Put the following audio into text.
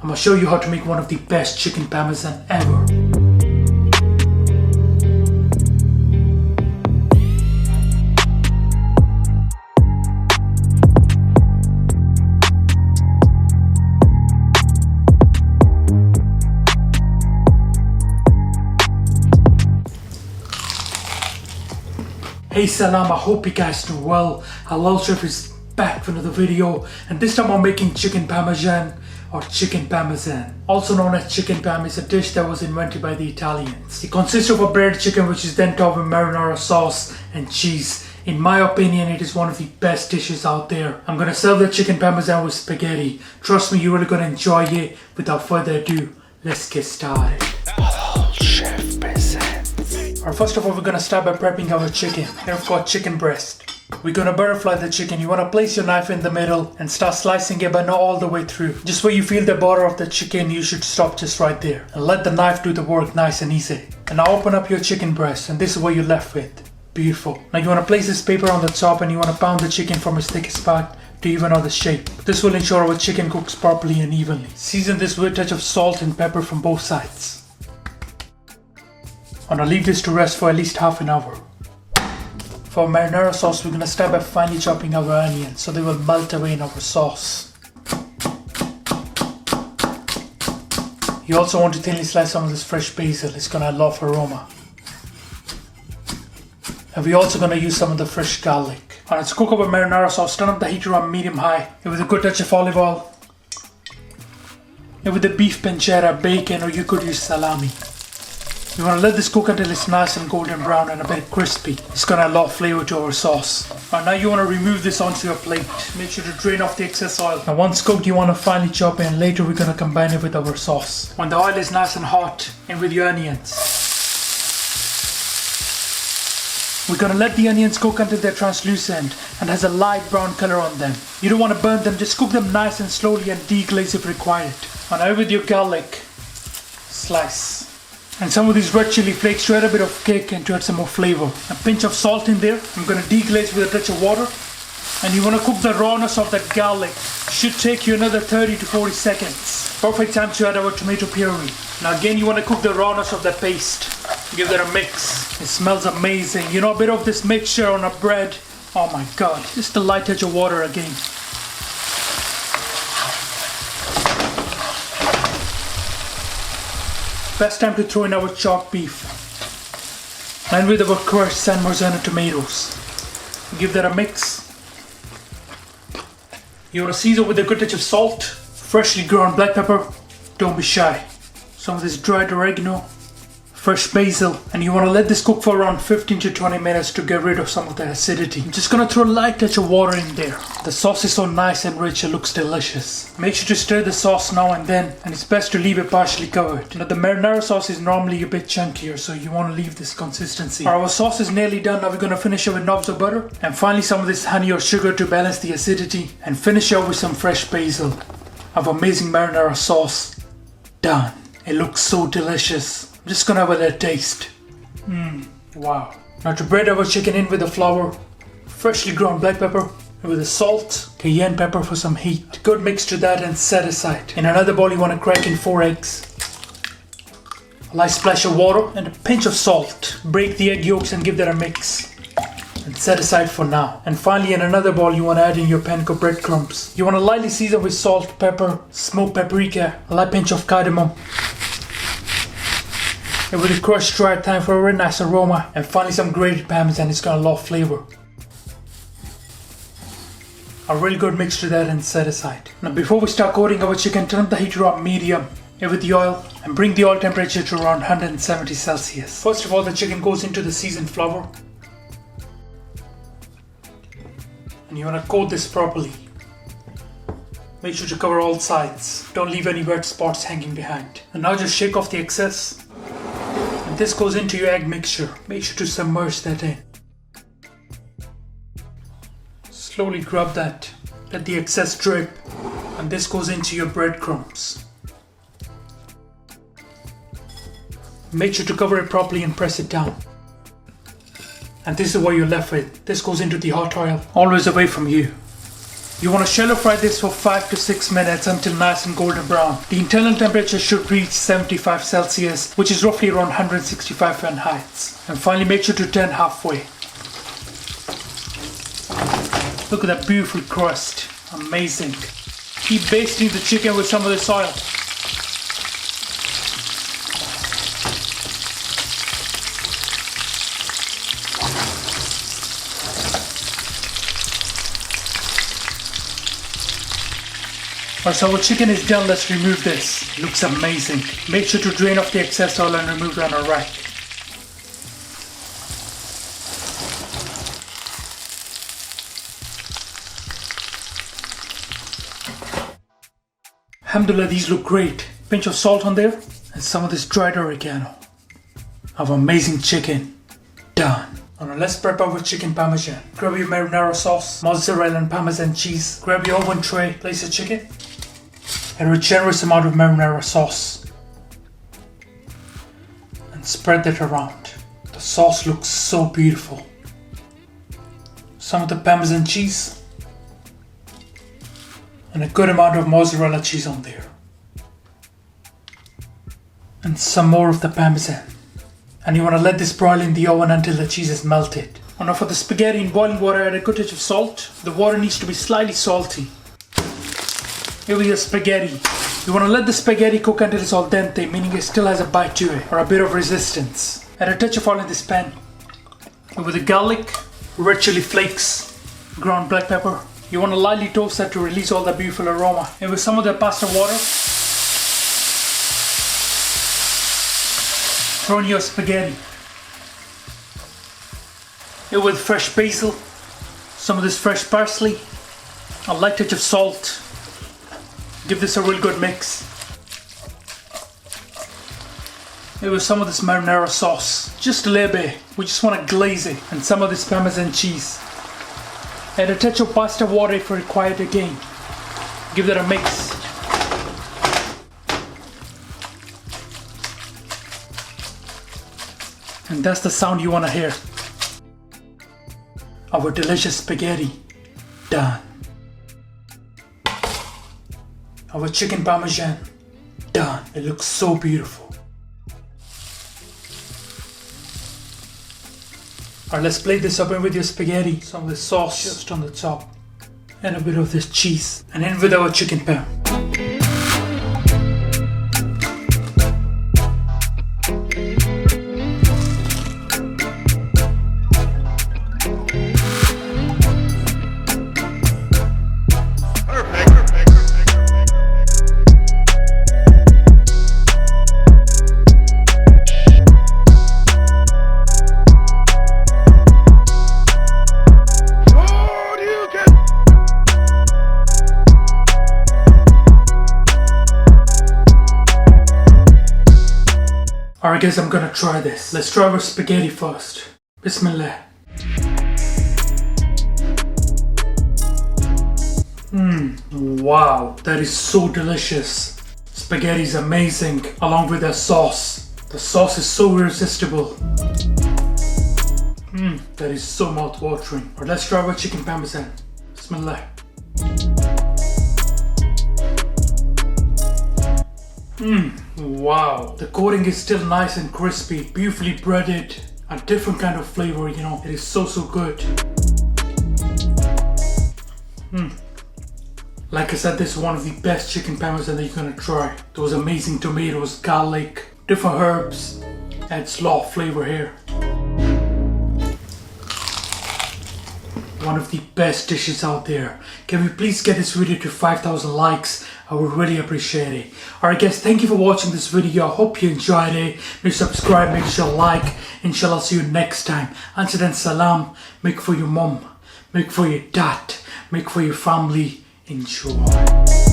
I'm gonna show you how to make one of the best chicken parmesan ever. Hey salam, I hope you guys do well. Halal Chef is back for another video, and this time I'm making chicken parmesan or chicken parmesan. Also known as chicken parm, is a dish that was invented by the Italians. It consists of a breaded chicken which is then topped with marinara sauce and cheese. In my opinion, it is one of the best dishes out there. I'm gonna serve the chicken parmesan with spaghetti. Trust me, you're really gonna enjoy it. Without further ado, let's get started. Halal Chef presents. Alright, first of all, we're gonna start by prepping our chicken. Here we've got chicken breast. We're gonna butterfly the chicken. You wanna place your knife in the middle and start slicing it, but not all the way through. Just where you feel the border of the chicken, you should stop just right there. And let the knife do the work nice and easy. And now open up your chicken breast, and this is what you're left with. Beautiful. Now you wanna place this paper on the top, and you wanna pound the chicken from its thickest part to even out the shape. This will ensure our chicken cooks properly and evenly. Season this with a touch of salt and pepper from both sides. I'm gonna leave this to rest for at least half an hour. For marinara sauce, we're gonna start by finely chopping our onions so they will melt away in our sauce. You also want to thinly slice some of this fresh basil. It's gonna add a lot of aroma. And we're also gonna use some of the fresh garlic. Alright, to cook up our marinara sauce, turn up the heat around medium-high with a good touch of olive oil. And with the beef pancetta, bacon, or you could use salami. You want to let this cook until it's nice and golden brown and a bit crispy. It's going to add a lot of flavor to our sauce. Now you want to remove this onto your plate. Make sure to drain off the excess oil. Now once cooked, you want to finely chop it, and later we're going to combine it with our sauce. When the oil is nice and hot, in with your onions. We're going to let the onions cook until they're translucent and has a light brown color on them. You don't want to burn them, just cook them nice and slowly and deglaze if required. Now with your garlic, slice. And some of these red chili flakes to add a bit of kick and to add some more flavor. A pinch of salt in there. I'm going to deglaze with a touch of water. And you want to cook the rawness of that garlic. Should take you another 30 to 40 seconds. Perfect time to add our tomato puree. Now again, you want to cook the rawness of that paste. Give that a mix. It smells amazing. You know, a bit of this mixture on a bread. Oh my god. Just a light touch of water again. Best time to throw in our chopped beef. And with our crushed San Marzano tomatoes. Give that a mix. You want to season with a good touch of salt, freshly ground black pepper. Don't be shy. Some of this dried oregano, fresh basil, and you want to let this cook for around 15 to 20 minutes to get rid of some of the acidity. I'm just gonna throw a light touch of water in there. The sauce is so nice and rich, it looks delicious. Make sure to stir the sauce now and then, and it's best to leave it partially covered. Now the marinara sauce is normally a bit chunkier, so you want to leave this consistency. Our sauce is nearly done. Now we're gonna finish it with knobs of butter, and finally some of this honey or sugar to balance the acidity, and finish it with some fresh basil. Our amazing marinara sauce done. It looks so delicious. I'm just gonna have a little taste. Wow. Now to bread our chicken in with the flour, freshly ground black pepper, and with the salt, cayenne pepper for some heat. Good mix to that and set aside. In another bowl you want to crack in 4 eggs, a light splash of water, and a pinch of salt. Break the egg yolks and give that a mix. And set aside for now. And finally, in another bowl you want to add in your panko breadcrumbs. You want to lightly season with salt, pepper, smoked paprika, a light pinch of cardamom. And with the crushed dried thyme for a very nice aroma, and finally some grated parmesan. It's got a lot of flavor. A really good mix to that and set aside. Now before we start coating our chicken, turn up the heat to around medium and with the oil, and bring the oil temperature to around 170 Celsius. First of all, the chicken goes into the seasoned flour, and you want to coat this properly. Make sure to cover all sides. Don't leave any wet spots hanging behind. And now just shake off the excess. And this goes into your egg mixture. Make sure to submerge that in. Slowly grab that. Let the excess drip. And this goes into your breadcrumbs. Make sure to cover it properly and press it down. And this is what you're left with. This goes into the hot oil, always away from you. You want to shallow fry this for 5 to 6 minutes until nice and golden brown. The internal temperature should reach 75 Celsius, which is roughly around 165 Fahrenheit. And finally make sure to turn halfway. Look at that beautiful crust. Amazing. Keep basting the chicken with some of this oil. Alright, so our chicken is done. Let's remove this. It looks amazing. Make sure to drain off the excess oil and remove it on a rack. Alhamdulillah, these look great. Pinch of salt on there and some of this dried oregano. Our amazing chicken done. Alright, let's prep our chicken parmesan. Grab your marinara sauce, mozzarella and parmesan cheese. Grab your oven tray, place the chicken. Add a generous amount of marinara sauce and spread that around. The sauce looks so beautiful. Some of the parmesan cheese and a good amount of mozzarella cheese on there. And some more of the parmesan. And you want to let this broil in the oven until the cheese is melted. And now for the spaghetti in boiling water, add a good touch of salt. The water needs to be slightly salty. Here with your spaghetti. You want to let the spaghetti cook until it's al dente, meaning it still has a bite to it or a bit of resistance. Add a touch of oil in this pan. And with the garlic, red chili flakes, ground black pepper. You want to lightly toast that to release all that beautiful aroma. And with some of the pasta water, throw in your spaghetti. Here with fresh basil, some of this fresh parsley, a light touch of salt. Give this a real good mix. Here with some of this marinara sauce, just a little bit. We just want to glaze it, and some of this parmesan cheese. Add a touch of pasta water if required again. Give that a mix. And that's the sound you want to hear. Our delicious spaghetti done. Our chicken parmesan done. It looks so beautiful. Alright, let's plate this up in with your spaghetti. Some of the sauce just on the top. And a bit of this cheese. And in with our chicken parm. Alright guys, I'm gonna try this. Let's try our spaghetti first. Bismillah. Wow, that is so delicious. Spaghetti is amazing, along with the sauce. The sauce is so irresistible. That is so mouth-watering. Alright, let's try our chicken parmesan. Bismillah. Wow, the coating is still nice and crispy, beautifully breaded, a different kind of flavor, you know, it is so good. Like I said, this is one of the best chicken parmesan that you're gonna try. Those amazing tomatoes, garlic, different herbs, adds a lot of flavor here. One of the best dishes out there. Can we please get this video to 5,000 likes? I would really appreciate it. Alright guys, thank you for watching this video. I hope you enjoyed it. Make sure subscribe, make sure like. Inshallah, see you next time. Until then, salam. Make for your mom. Make for your dad. Make for your family. Enjoy.